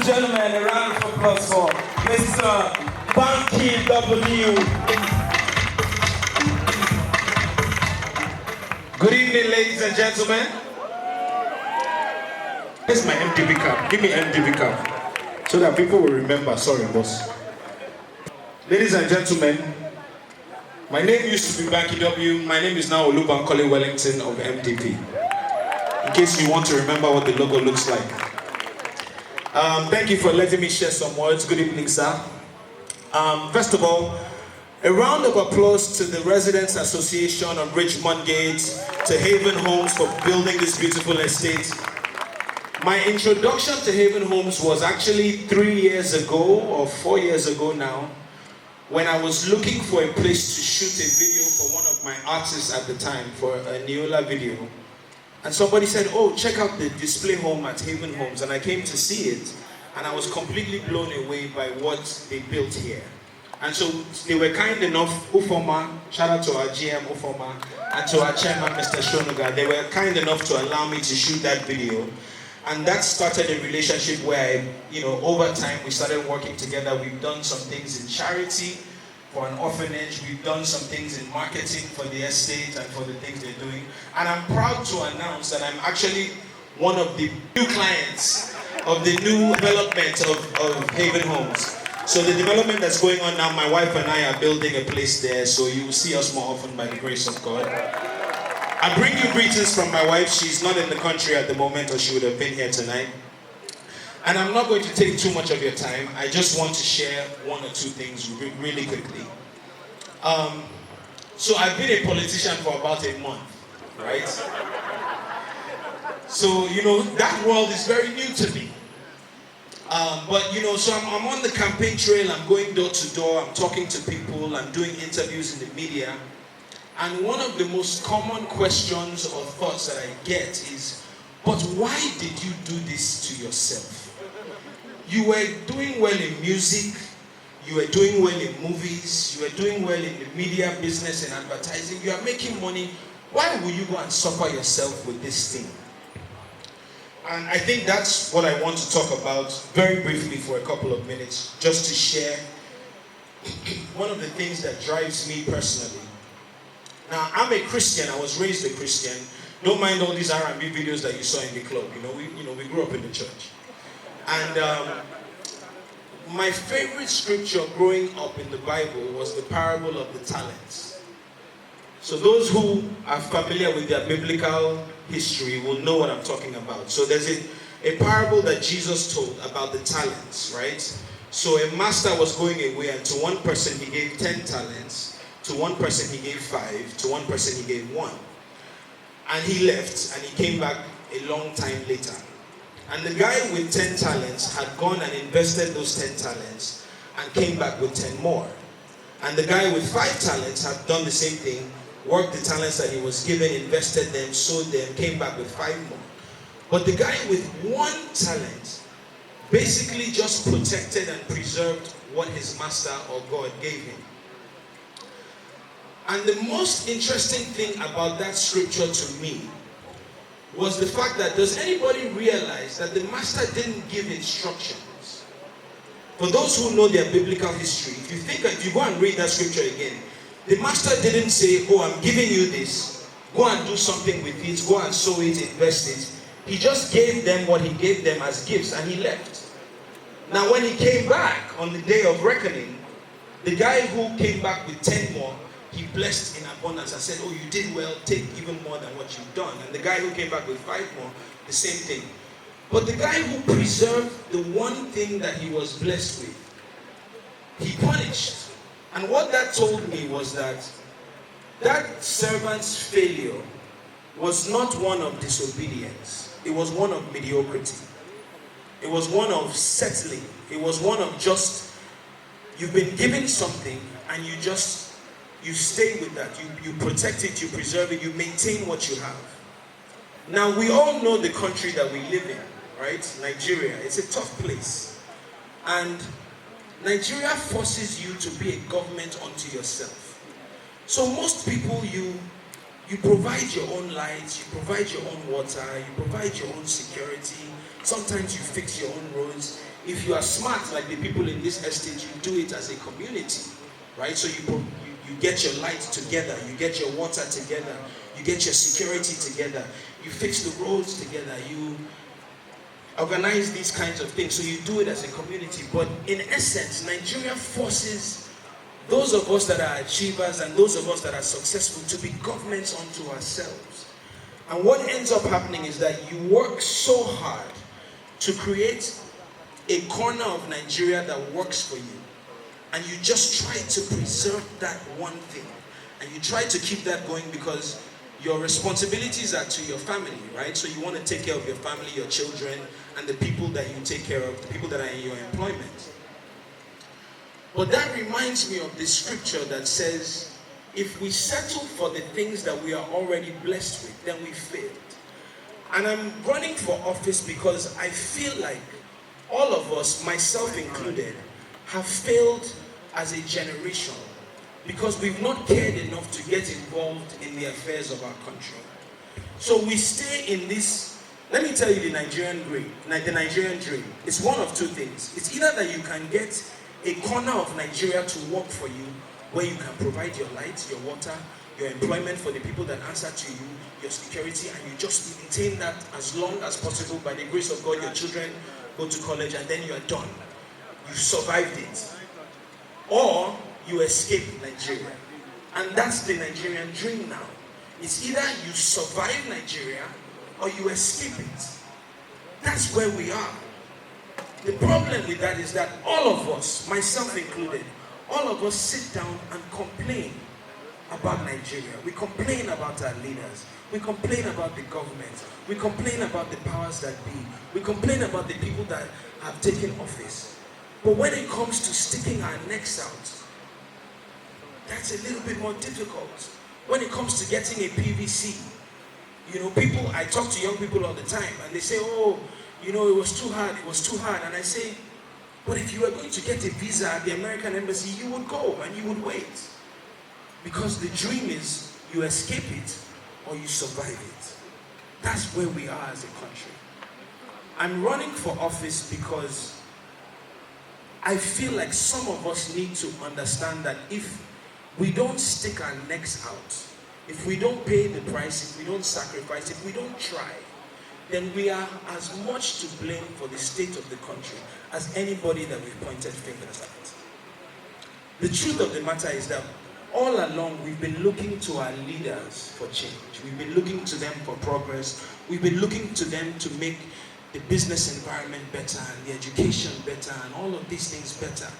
gentlemen, a round of applause for Mr. Banky W. Good evening, ladies and gentlemen. Here's my MTV cap. Give me MTV cap so that people will remember. Sorry, boss. Ladies and gentlemen, my name used to be Banky W. My name is now Olubankole Wellington of MTV. In case you want to remember what the logo looks like. Thank you for letting me share some words. Good evening, sir. First of all, a round of applause to the Residents Association of Richmond Gate, to Haven Homes for building this beautiful estate. My introduction to Haven Homes was actually 3 years ago, or 4 years ago now, when I was looking for a place to shoot a video for one of my artists at the time, for a Neola video. And somebody said, oh, check out the display home at Haven Homes. And I came to see it, and I was completely blown away by what they built here. And so they were kind enough, Ufoma, shout out to our GM Ufoma, and to our chairman, Mr. Shonuga, they were kind enough to allow me to shoot that video. And that started a relationship where, over time we started working together. We've done some things in charity for an orphanage. We've done some things in marketing for the estate and for the things they're doing. And I'm proud to announce that I'm actually one of the new clients of the new development of Haven Homes. So the development that's going on now, my wife and I are building a place there, so you will see us more often by the grace of God. I bring you greetings from my wife. She's not in the country at the moment, or she would have been here tonight. And I'm not going to take too much of your time. I just want to share one or two things really quickly. So I've been a politician for about a month, right? So, that world is very new to me. So I'm on the campaign trail, I'm going door to door, I'm talking to people, I'm doing interviews in the media. And one of the most common questions or thoughts that I get is, but why did you do this to yourself? You were doing well in music, you were doing well in movies, you were doing well in the media business and advertising, you are making money. Why will you go and suffer yourself with this thing? And I think that's what I want to talk about very briefly for a couple of minutes, just to share one of the things that drives me personally. Now, I'm a Christian. I was raised a Christian. Don't mind all these R&B videos that you saw in the club. We grew up in the church. And my favorite scripture growing up in the Bible was the parable of the talents. So those who are familiar with their biblical history will know what I'm talking about. So there's a parable that Jesus told about the talents, right? So a master was going away, and to one person he gave 10 talents. To one person he gave 5, to one person he gave 1. And he left, and he came back a long time later. And the guy with 10 talents had gone and invested those 10 talents and came back with 10 more. And the guy with 5 talents had done the same thing, worked the talents that he was given, invested them, sold them, came back with 5 more. But the guy with 1 talent basically just protected and preserved what his master or God gave him. And the most interesting thing about that scripture to me was the fact that, does anybody realize that the master didn't give instructions? For those who know their biblical history, if you go and read that scripture again, the master didn't say, oh, I'm giving you this, go and do something with it, go and sow it, invest it. He just gave them what he gave them as gifts, and he left. Now when he came back on the day of reckoning, the guy who came back with 10 more, he blessed in abundance and said, oh, you did well, take even more than what you've done. And the guy who came back with 5 more, the same thing. But the guy who preserved the one thing that he was blessed with, he punished. And what that told me was that servant's failure was not one of disobedience. It was one of mediocrity. It was one of settling. It was one of just, you've been given something and you stay with that. You protect it, you preserve it, you maintain what you have. Now, we all know the country that we live in, right? Nigeria. It's a tough place. And Nigeria forces you to be a government unto yourself. So most people, you provide your own lights, you provide your own water, you provide your own security. Sometimes you fix your own roads. If you are smart, like the people in this estate, you do it as a community, right? So you get your lights together, you get your water together, you get your security together, you fix the roads together, you organize these kinds of things. So you do it as a community. But in essence, Nigeria forces those of us that are achievers and those of us that are successful to be governments unto ourselves. And what ends up happening is that you work so hard to create a corner of Nigeria that works for you. And you just try to preserve that one thing. And you try to keep that going because your responsibilities are to your family, right? So you want to take care of your family, your children, and the people that you take care of, the people that are in your employment. But that reminds me of this scripture that says, if we settle for the things that we are already blessed with, then we failed. And I'm running for office because I feel like all of us, myself included, have failed as a generation because we've not cared enough to get involved in the affairs of our country. So we stay in this, let me tell you the Nigerian dream. It's one of two things. It's either that you can get a corner of Nigeria to work for you, where you can provide your lights, your water, your employment for the people that answer to you, your security, and you just maintain that as long as possible. By the grace of God, your children go to college and then you are done. You survived it. Or you escape Nigeria. And that's the Nigerian dream now. It's either you survive Nigeria or you escape it. That's where we are. The problem with that is that all of us, myself included, all of us sit down and complain about Nigeria. We complain about our leaders. We complain about the government. We complain about the powers that be. We complain about the people that have taken office. But when it comes to sticking our necks out, that's a little bit more difficult. When it comes to getting a PVC, I talk to young people all the time and they say, oh, it was too hard. And I say, but if you were going to get a visa at the American embassy, you would go and you would wait. Because the dream is you escape it or you survive it. That's where we are as a country. I'm running for office because I feel like some of us need to understand that if we don't stick our necks out, if we don't pay the price, if we don't sacrifice, if we don't try, then we are as much to blame for the state of the country as anybody that we've pointed fingers at. The truth of the matter is that all along we've been looking to our leaders for change. We've been looking to them for progress. We've been looking to them to make the business environment better and the education better and all of these things better.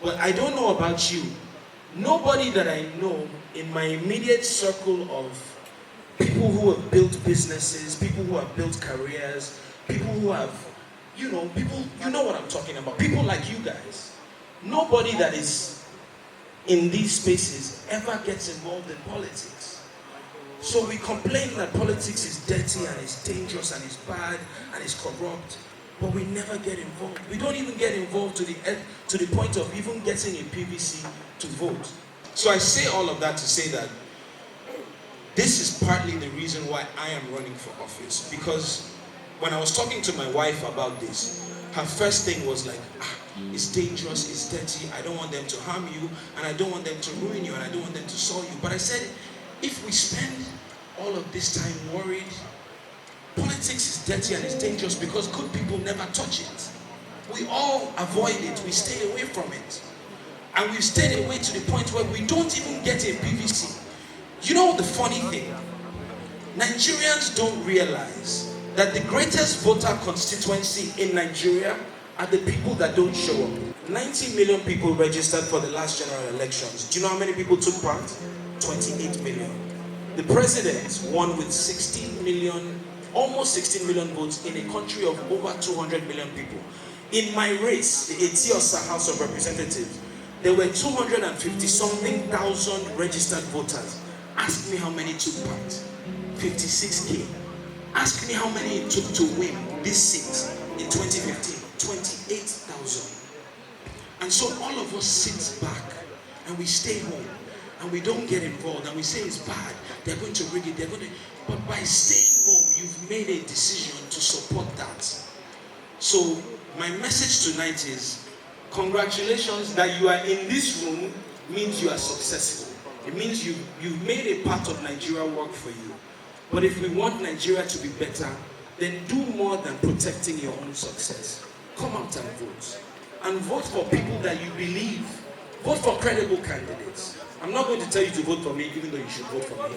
But I don't know about you. Nobody that I know in my immediate circle of people who have built businesses, people who have built careers, people who have, you know what I'm talking about, people like you guys. Nobody that is in these spaces ever gets involved in politics. So we complain that politics is dirty and it's dangerous and it's bad and it's corrupt, but we never get involved. We don't even get involved to the point of even getting a PVC to vote. So I say all of that to say that this is partly the reason why I am running for office. Because when I was talking to my wife about this, her first thing was like, it's dangerous, it's dirty, I don't want them to harm you, and I don't want them to ruin you, and I don't want them to sell you. But I said, if we spend all of this time worried, politics is dirty and it's dangerous because good people never touch it. We all avoid it, we stay away from it. And we've stayed away to the point where we don't even get a PVC. You know the funny thing? Nigerians don't realize that the greatest voter constituency in Nigeria are the people that don't show up. 90 million people registered for the last general elections. Do you know how many people took part? 28 million. The president won with 16 million, almost 16 million votes in a country of over 200 million people. In my race, the Etiosa House of Representatives, there were 250-something thousand registered voters. Ask me how many took part. 56K. Ask me how many it took to win this seat in 2015. 28,000. And so all of us sit back and we stay home and we don't get involved and we say it's bad. They're going to rig it. But by staying home, you've made a decision to support that. So My message tonight is, congratulations that you are in this room means you are successful. It means you've made a part of Nigeria work for you. But if we want Nigeria to be better, then do more than protecting your own success. Come out and vote. And vote for people that you believe. Vote for credible candidates. I'm not going to tell you to vote for me, even though you should vote for me.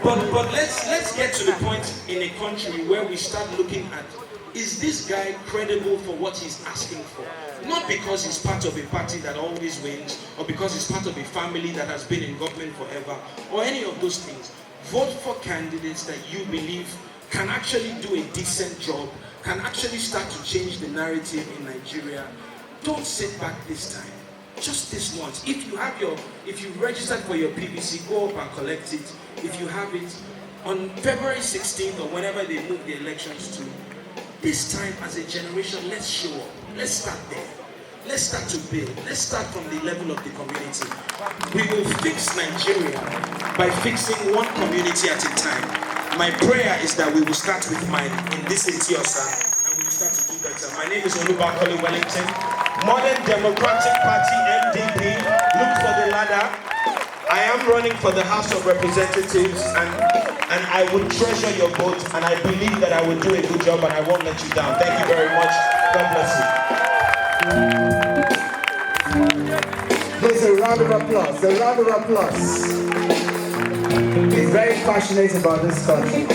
But let's get to the point in a country where we start looking at, is this guy credible for what he's asking for? Not because he's part of a party that always wins, or because he's part of a family that has been in government forever, or any of those things. Vote for candidates that you believe can actually do a decent job, can actually start to change the narrative in Nigeria. Don't sit back this time. Just this once. If you registered for your PVC, go up and collect it. If you have it, on February 16th or whenever they move the elections to, this time as a generation, let's show up. Let's start there. Let's start to build. Let's start from the level of the community. We will fix Nigeria by fixing one community at a time. My prayer is that we will start with mine in this Etiosa, and we will start to do better. My name is Olubankole Wellington. Modern Democratic Party, MDP. Look for the ladder. I am running for the House of Representatives, and I will treasure your vote, and I believe that I will do a good job, and I won't let you down. Thank you very much. God bless you. There's a round of applause. A round of applause. He's very passionate about this country.